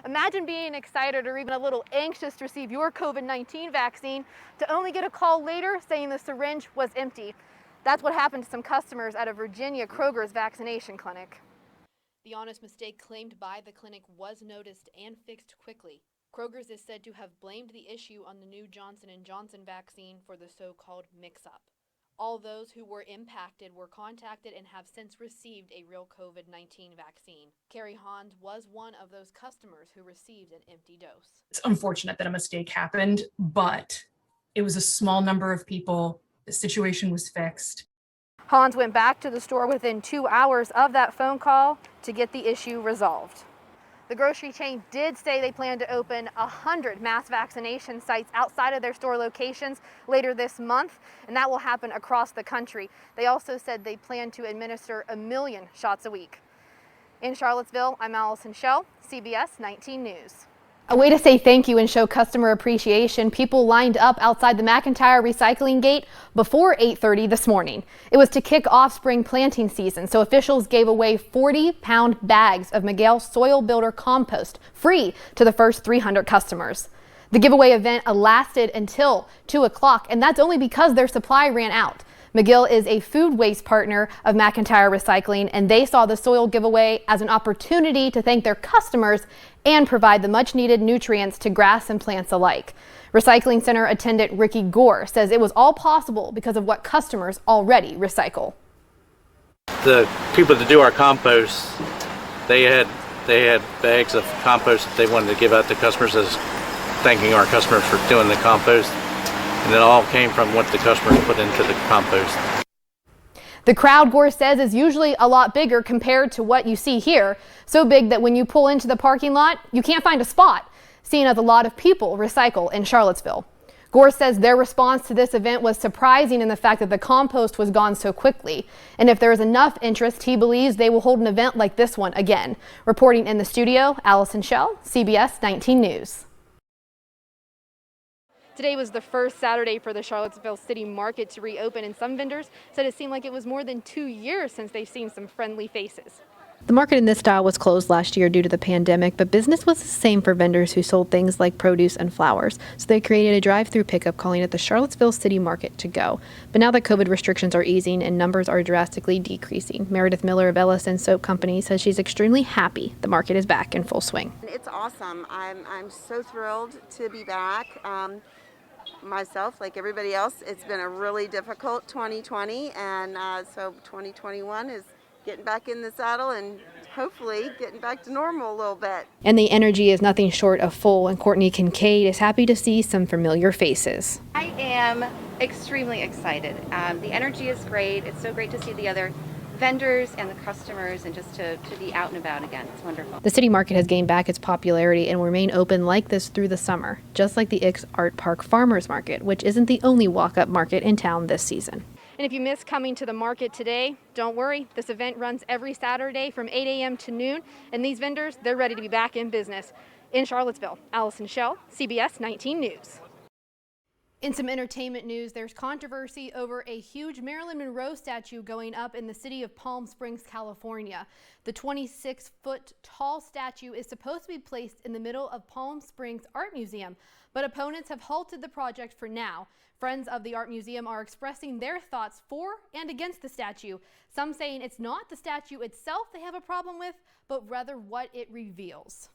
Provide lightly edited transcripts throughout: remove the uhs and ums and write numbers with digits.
Imagine being excited or even a little anxious to receive your COVID-19 vaccine to only get a call later saying the syringe was empty. That's what happened to some customers at a Virginia Kroger's vaccination clinic. The honest mistake claimed by the clinic was noticed and fixed quickly. Kroger's is said to have blamed the issue on the new Johnson & Johnson vaccine for the so-called mix-up. All those who were impacted were contacted and have since received a real COVID-19 vaccine. Carrie Hans was one of those customers who received an empty dose. It's unfortunate that a mistake happened, but it was a small number of people. The situation was fixed. Hans went back to the store within 2 hours of that phone call to get the issue resolved. The grocery chain did say they plan to open 100 mass vaccination sites outside of their store locations later this month, and that will happen across the country. They also said they plan to administer 1 million shots a week. In Charlottesville, I'm Allison Schell, CBS 19 News. A way to say thank you and show customer appreciation, people lined up outside the McIntyre recycling gate before 8:30 this morning. It was to kick off spring planting season, so officials gave away 40-pound bags of Miguel Soil Builder compost free to the first 300 customers. The giveaway event lasted until 2 o'clock, and that's only because their supply ran out. McGill is a food waste partner of McIntyre Recycling, and they saw the soil giveaway as an opportunity to thank their customers and provide the much needed nutrients to grass and plants alike. Recycling Center attendant Ricky Gore says it was all possible because of what customers already recycle. The people that do our compost, they had bags of compost that they wanted to give out to customers as thanking our customers for doing the compost. And it all came from what the customers put into the compost. The crowd, Gore says, is usually a lot bigger compared to what you see here. So big that when you pull into the parking lot, you can't find a spot, seeing as a lot of people recycle in Charlottesville. Gore says their response to this event was surprising in the fact that the compost was gone so quickly. And if there is enough interest, he believes they will hold an event like this one again. Reporting in the studio, Allison Schell, CBS 19 News. Today was the first Saturday for the Charlottesville City Market to reopen, and some vendors said it seemed like it was more than 2 years since they've seen some friendly faces. The market in this style was closed last year due to the pandemic, but business was the same for vendors who sold things like produce and flowers. So they created a drive-through pickup calling it the Charlottesville City Market to go. But now that COVID restrictions are easing and numbers are drastically decreasing, Meredith Miller of Ellison Soap Company says she's extremely happy the market is back in full swing. It's awesome. I'm so thrilled to be back. Myself, like everybody else, it's been a really difficult 2020, and so 2021 is getting back in the saddle and hopefully getting back to normal a little bit. And the energy is nothing short of full, and Courtney Kincaid is happy to see some familiar faces. I am extremely excited. The energy is great. It's so great to see the other vendors and the customers and just to be out and about again. It's wonderful. The City Market has gained back its popularity and will remain open like this through the summer, just like the Ix Art Park Farmers Market, which isn't the only walk-up market in town this season. And if you miss coming to the market today, don't worry. This event runs every Saturday from 8 a.m. to noon, and these vendors, they're ready to be back in business. In Charlottesville, Allison Schell, CBS 19 News. In some entertainment news, there's controversy over a huge Marilyn Monroe statue going up in the city of Palm Springs, California. The 26-foot tall statue is supposed to be placed in the middle of Palm Springs Art Museum, but opponents have halted the project for now. Friends of the art museum are expressing their thoughts for and against the statue, some saying it's not the statue itself they have a problem with, but rather what it reveals.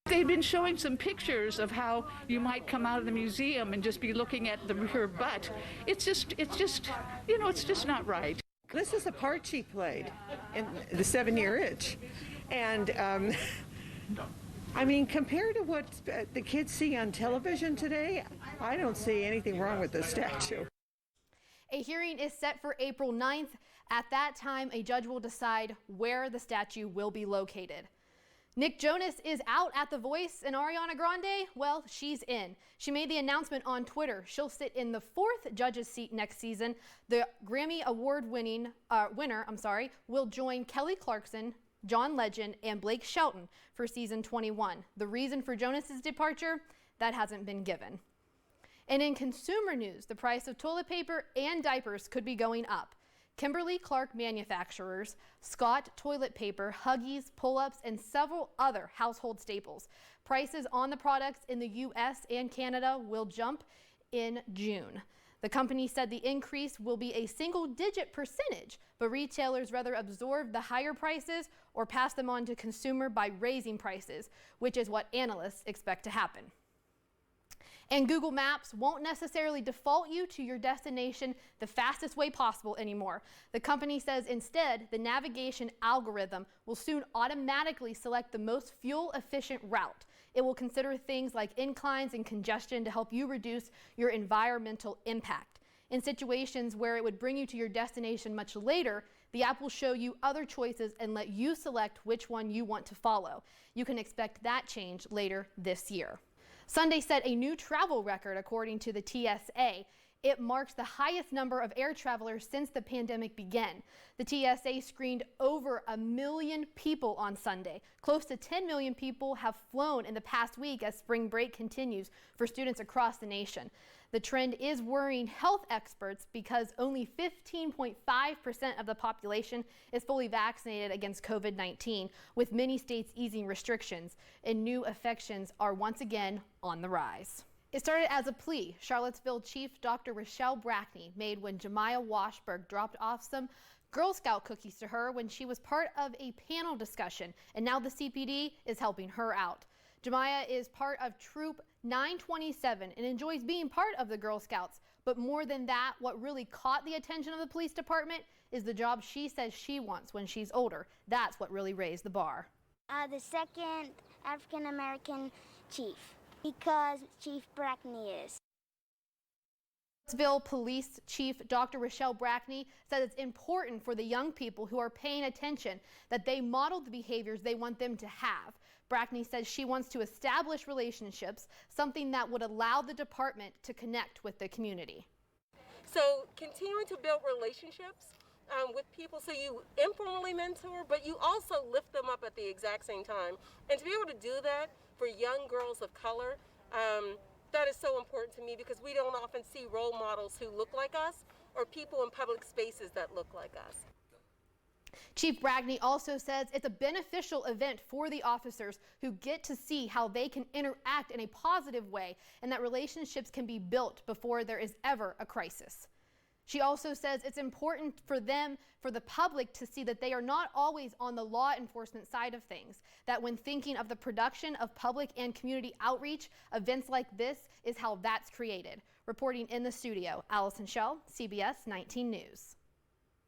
They've been showing some pictures of how you might come out of the museum and just be looking at her butt. It's just, you know, it's just not right. This is a part she played in The 7-Year Itch. And, I mean, compared to what the kids see on television today, I don't see anything wrong with the statue. A hearing is set for April 9th. At that time, a judge will decide where the statue will be located. Nick Jonas is out at The Voice, and Ariana Grande, well, she's in. She made the announcement on Twitter. She'll sit in the 4th judge's seat next season. The Grammy Award winner will join Kelly Clarkson, John Legend, and Blake Shelton for season 21. The reason for Jonas's departure, that hasn't been given. And in consumer news, the price of toilet paper and diapers could be going up. Kimberly-Clark manufacturers, Scott toilet paper, Huggies, Pull-Ups, and several other household staples. Prices on the products in the U.S. and Canada will jump in June. The company said the increase will be a single-digit percentage, but retailers rather absorb the higher prices or pass them on to consumer by raising prices, which is what analysts expect to happen. And Google Maps won't necessarily default you to your destination the fastest way possible anymore. The company says instead, the navigation algorithm will soon automatically select the most fuel-efficient route. It will consider things like inclines and congestion to help you reduce your environmental impact. In situations where it would bring you to your destination much later, the app will show you other choices and let you select which one you want to follow. You can expect that change later this year. Sunday set a new travel record according to the TSA. It marks the highest number of air travelers since the pandemic began. The TSA screened over 1 million people on Sunday. Close to 10 million people have flown in the past week as spring break continues for students across the nation. The trend is worrying health experts because only 15.5% of the population is fully vaccinated against COVID-19, with many states easing restrictions, and new infections are once again on the rise. It started as a plea Charlottesville Chief Dr. Rochelle Brackney made when Jemiah Washburn dropped off some Girl Scout cookies to her when she was part of a panel discussion, and now the CPD is helping her out. Jemiah is part of Troop 927 and enjoys being part of the Girl Scouts, but more than that, what really caught the attention of the police department is the job she says she wants when she's older. That's what really raised the bar. The second African American chief. Because Chief Brackney is. Charlottesville Police Chief Dr. Rochelle Brackney said it's important for the young people who are paying attention that they model the behaviors they want them to have. Brackney says she wants to establish relationships, something that would allow the department to connect with the community. So continuing to build relationships with people, so you informally mentor, but you also lift them up at the exact same time. And to be able to do that for young girls of color, that is so important to me because we don't often see role models who look like us or people in public spaces that look like us. Chief Brackney also says it's a beneficial event for the officers who get to see how they can interact in a positive way and that relationships can be built before there is ever a crisis. She also says it's important for the public to see that they are not always on the law enforcement side of things, that when thinking of the production of public and community outreach, events like this is how that's created. Reporting in the studio, Allison Schell, CBS 19 News.